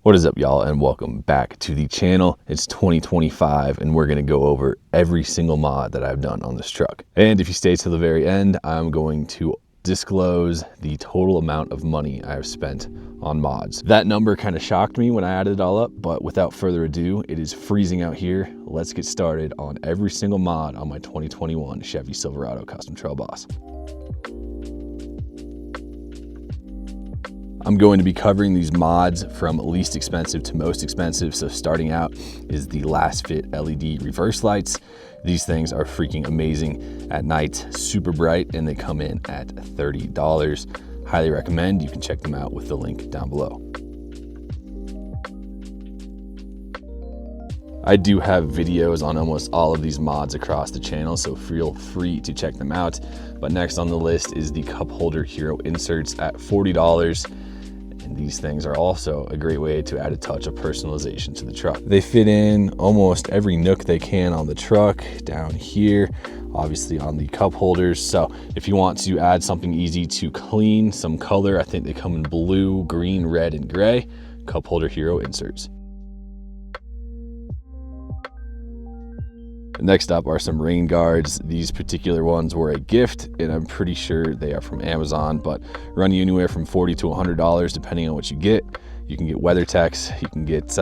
What is up, y'all, and welcome back to the channel. It's 2025 and we're gonna go over every single mod that I've done on this truck. And if you stay to the very end, I'm going to disclose the total amount of money I have spent on mods. That number kind of shocked me when I added it all up, but without further ado, it is freezing out here. Let's get started on every single mod on my 2021 Chevy Silverado Custom Trail Boss. I'm going to be covering these mods from least expensive to most expensive. So starting out is the LasFit LED reverse lights. These things are freaking amazing at night, super bright, and they come in at $30. Highly recommend. You can check them out with the link down below. I do have videos on almost all of these mods across the channel, so feel free to check them out. But next on the list is the cup holder hero inserts at $40. And these things are also a great way to add a touch of personalization to the truck. They fit in almost every nook they can on the truck, down here, obviously on the cup holders. So if you want to add something easy to clean, some color, I think they come in blue, green, red, and gray, cup holder hero inserts. Next up are some rain guards. These particular ones were a gift, and I'm pretty sure they are from Amazon, but run you anywhere from $40 to $100 depending on what you get. You can get WeatherTechs, you can get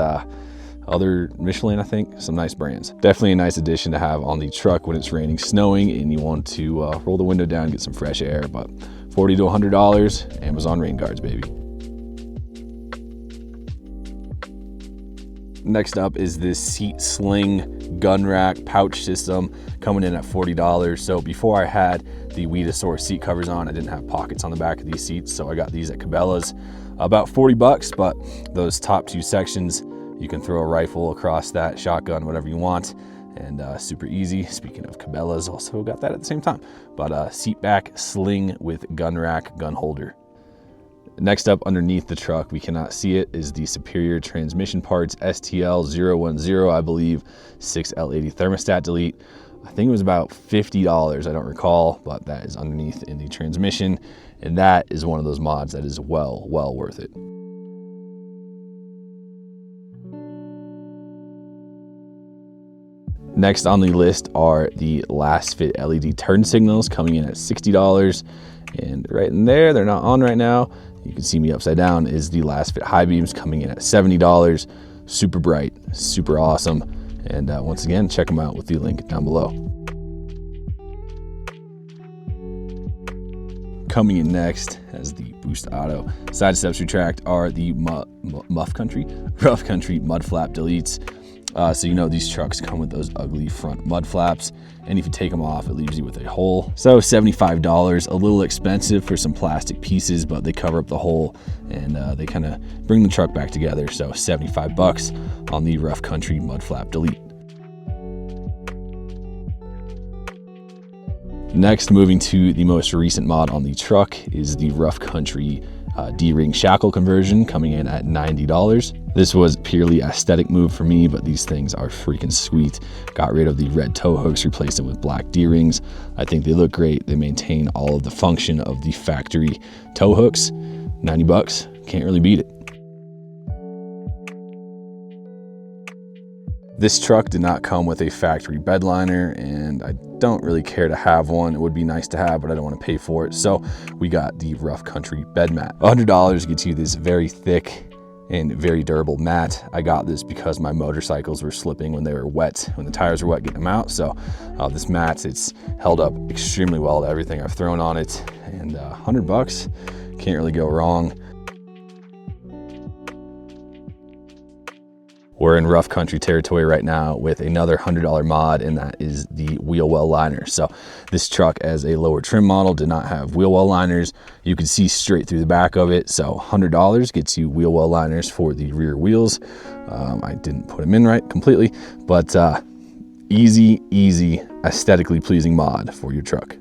other Michelin, I think, some nice brands. Definitely a nice addition to have on the truck when it's raining, snowing, and you want to roll the window down and get some fresh air. But $40 to $100, Amazon rain guards, baby. Next up is this seat sling gun rack pouch system coming in at $40. So before I had the Weedasaur seat covers on, I didn't have pockets on the back of these seats, so I got these at Cabela's. About 40 bucks, but those top two sections, you can throw a rifle across that, shotgun, whatever you want, and super easy. Speaking of Cabela's, also got that at the same time. But seat back sling with gun rack, gun holder. Next up underneath the truck, we cannot see it, is the Superior Transmission Parts STL010, I believe, 6L80 thermostat delete. I think it was about $50, I don't recall, but that is underneath in the transmission. And that is one of those mods that is well worth it. Next on the list are the LasFit LED turn signals coming in at $60. And right in there, they're not on right now. You can see me upside down, is the LasFit high beams coming in at $70. Super bright, super awesome. And once again, check them out with the link down below. Coming in next as the Boost Auto side steps retract are the Rough Country MUDFLAP deletes. So you know these trucks come with those ugly front mud flaps, and if you take them off, it leaves you with a hole. So $75, a little expensive for some plastic pieces, but they cover up the hole and they kind of bring the truck back together. So 75 bucks on the Rough Country mud flap delete. Next, moving to the most recent mod on the truck is the Rough Country D-ring shackle conversion coming in at $90. This was purely aesthetic move for me, but these things are freaking sweet. Got rid of the red tow hooks, replaced it with black D-rings. I think they look great. They maintain all of the function of the factory tow hooks. 90 bucks, can't really beat it. This truck did not come with a factory bed liner, and I don't really care to have one. It would be nice to have, but I don't want to pay for it. So we got the Rough Country bed mat. $100 gets you this very thick and very durable mat. I got this because my motorcycles were slipping when they were wet, when the tires were wet getting them out. So this mat, it's held up extremely well to everything I've thrown on it. And 100 bucks, can't really go wrong. We're in rough country territory right now with another $100 mod, and that is the wheel well liner. So this truck, as a lower trim model, did not have wheel well liners. You can see straight through the back of it. So $100 gets you wheel well liners for the rear wheels. I didn't put them in right completely, but easy, aesthetically pleasing mod for your truck.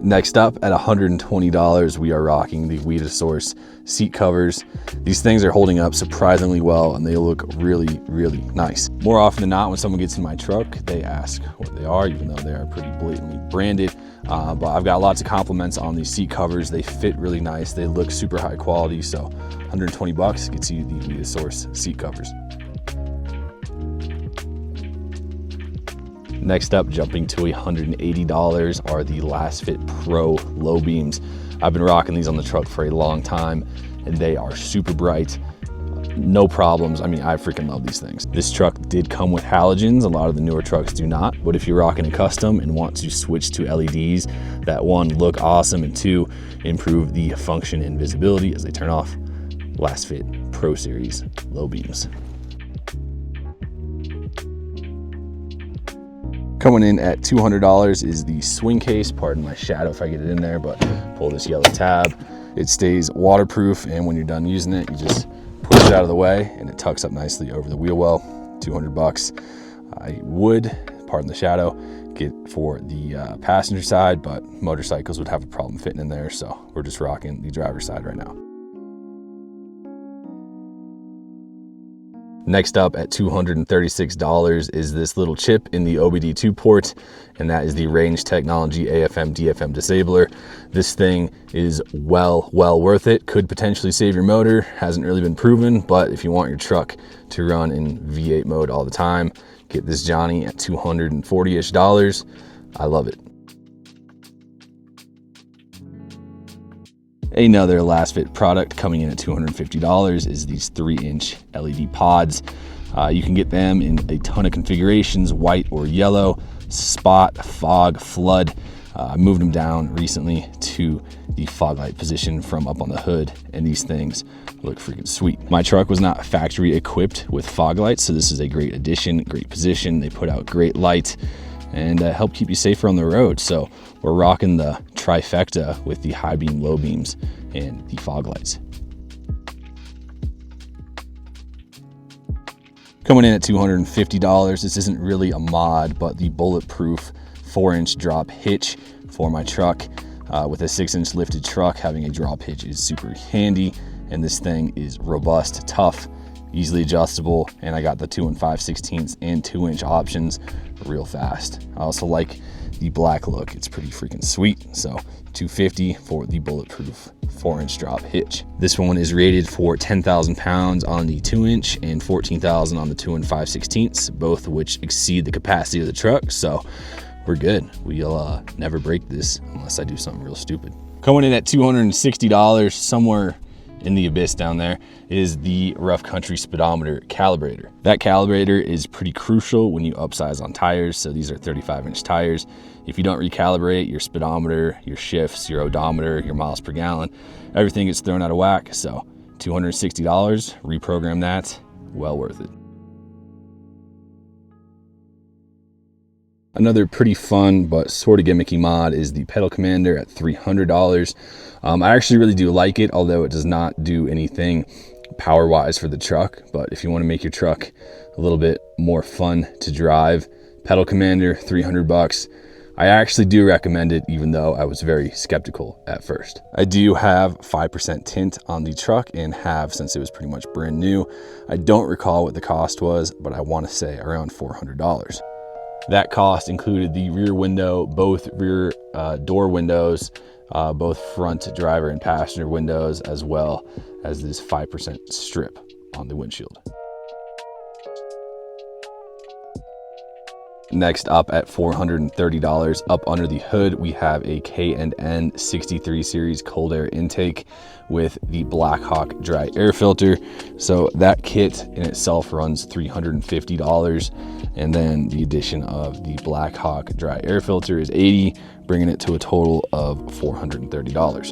Next up, at $120, we are rocking the Weedasaur seat covers. These things are holding up surprisingly well, and they look really, really nice. More often than not, when someone gets in my truck, they ask what they are, even though they are pretty blatantly branded. But I've got lots of compliments on these seat covers. They fit really nice. They look super high quality. So 120 bucks gets you the BDS seat covers. Next up, jumping to $180 are the LasFit Pro low beams. I've been rocking these on the truck for a long time and they are super bright. No problems. I mean, I freaking love these things. This truck did come with halogens. A lot of the newer trucks do not, but if you're rocking a custom and want to switch to LEDs that one, look awesome, and two, improve the function and visibility as they turn off, LasFit Pro Series low beams. Coming in at $200 is the swing case. Pardon my shadow if I get it in there, but pull this yellow tab. It stays waterproof, and when you're done using it, you just push it out of the way and it tucks up nicely over the wheel well. 200 bucks. I would, pardon the shadow, get for the passenger side, but motorcycles would have a problem fitting in there, so we're just rocking the driver's side right now. Next up at $236 is this little chip in the OBD2 port, and that is the Range Technology AFM DFM disabler. This thing is well worth it. Could potentially save your motor. Hasn't really been proven, but if you want your truck to run in V8 mode all the time, get this Johnny at $240-ish. I love it. Another LasFit product coming in at $250 is these 3-inch LED pods. You can get them in a ton of configurations, white or yellow, spot, fog, flood. I moved them down recently to the fog light position from up on the hood, and these things look freaking sweet. My truck was not factory equipped with fog lights, so this is a great addition, great position. They put out great light and help keep you safer on the road. So we're rocking the trifecta with the high beam, low beams, and the fog lights. Coming in at $250, this isn't really a mod, but the bulletproof 4-inch drop hitch for my truck. With a 6-inch lifted truck, having a drop hitch is super handy, and this thing is robust, tough, easily adjustable, and I got the 2 5/16 and 2-inch options real fast. I also like the black look. It's pretty freaking sweet. So $250 for the bulletproof 4-inch drop hitch. This one is rated for 10,000 pounds on the 2-inch and 14,000 on the 2 5/16, both of which exceed the capacity of the truck. So we're good. We'll never break this unless I do something real stupid. Coming in at $260, somewhere in the abyss down there, is the Rough Country Speedometer Calibrator. That calibrator is pretty crucial when you upsize on tires. So these are 35-inch tires. If you don't recalibrate your speedometer, your shifts, your odometer, your miles per gallon, everything gets thrown out of whack. So $260, reprogram that, well worth it. Another pretty fun but sort of gimmicky mod is the pedal commander at $300. I actually really do like it, although it does not do anything power wise for the truck. But if you want to make your truck a little bit more fun to drive, pedal commander, 300 bucks. I actually do recommend it, even though I was very skeptical at first. I do have 5% tint on the truck and have since it was pretty much brand new. I don't recall what the cost was, but I want to say around $400. That cost included the rear window, both rear door windows, both front driver and passenger windows, as well as this 5% strip on the windshield. Next up at $430, up under the hood, we have a K&N 63 series cold air intake with the Blackhawk dry air filter. So that kit in itself runs $350, and then the addition of the Blackhawk dry air filter is $80, bringing it to a total of $430.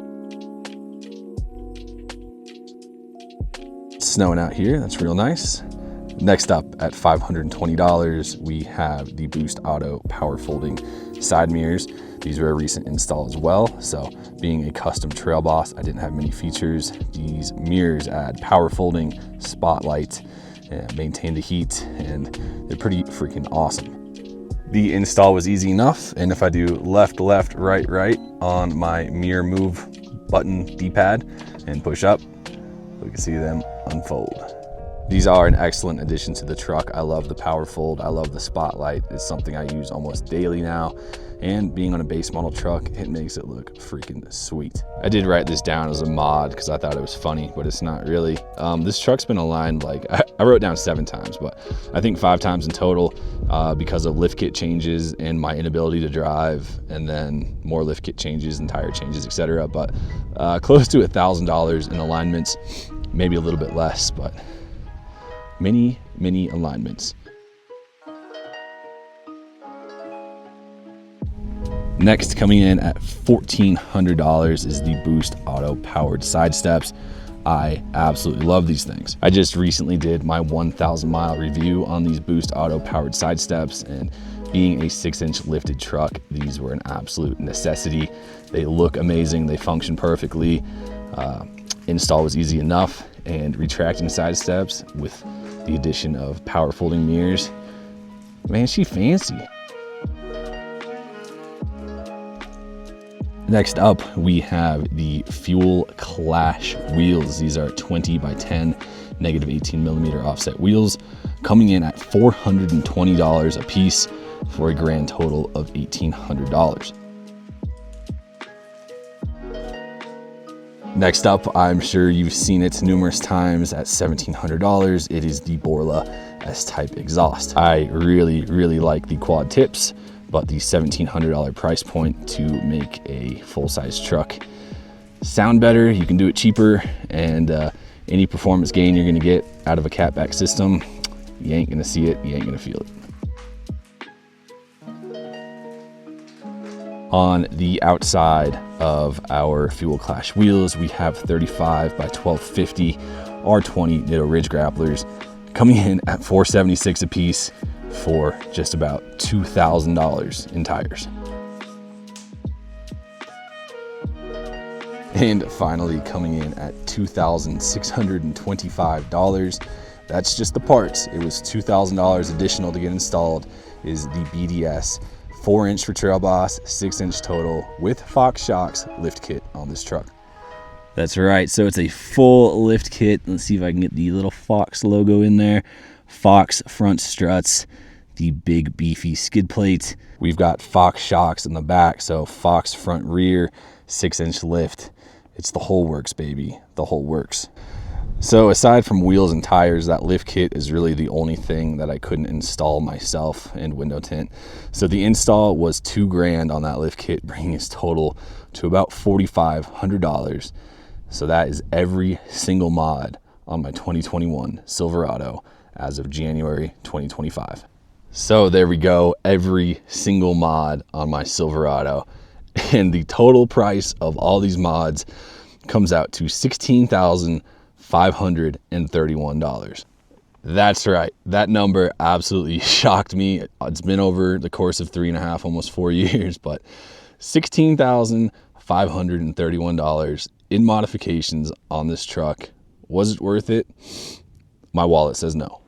It's snowing out here, that's real nice. Next up at $520, we have the Boost Auto power folding side mirrors. These were a recent install as well. So being a custom trail boss, I didn't have many features. These mirrors add power folding, spotlight, maintain the heat, and they're pretty freaking awesome. The install was easy enough. And if I do left, left, right, right on my mirror move button D-pad and push up, we can see them unfold. These are an excellent addition to the truck. I love the power fold. I love the spotlight. It's something I use almost daily now. And being on a base model truck, it makes it look freaking sweet. I did write this down as a mod because I thought it was funny, but it's not really. This truck's been aligned like, I wrote down 7 times, but I think 5 times in total because of lift kit changes and my inability to drive, and then more lift kit changes and tire changes, etc. But close to $1,000 in alignments, maybe a little bit less, but many alignments. Next, coming in at $1,400 is the Boost Auto powered side steps. I absolutely love these things. I just recently did my 1,000 mile review on these Boost Auto powered side steps, and being a 6-inch lifted truck, these were an absolute necessity. They look amazing, they function perfectly. Install was easy enough, and retracting side steps with the addition of power folding mirrors, man, she fancy. Next up, we have the Fuel Clash wheels. These are 20 by 10, negative 18 millimeter offset wheels, coming in at $420 a piece for a grand total of $1,800. Next up, I'm sure you've seen it numerous times at $1,700. It is the Borla S-Type exhaust. I really like the quad tips, but the $1,700 price point to make a full-size truck sound better, you can do it cheaper, and any performance gain you're gonna get out of a catback system, you ain't gonna see it, you ain't gonna feel it. On the outside of our Fuel Clash wheels, we have 35 by 1250 R20 Nitto Ridge grapplers coming in at $476 a piece for just about $2,000 in tires. And finally, coming in at $2,625. That's just the parts. It was $2,000 additional to get installed, is the BDS 4-inch for Trail Boss, 6-inch total with Fox shocks lift kit on this truck. That's right, so it's a full lift kit. Let's see if I can get the little Fox logo in there. Fox front struts, the big beefy skid plate. We've got Fox shocks in the back, so Fox front rear, 6-inch lift. It's the whole works, baby, the whole works. So aside from wheels and tires, that lift kit is really the only thing that I couldn't install myself, and window tint. So the install was $2,000 on that lift kit, bringing its total to about $4,500. So that is every single mod on my 2021 Silverado as of January 2025. So there we go, every single mod on my Silverado. And the total price of all these mods comes out to $16,531. That's right, that number absolutely shocked me. It's been over the course of 3.5, almost 4 years, but $16,531 in modifications on this truck. Was it worth it? My wallet says no.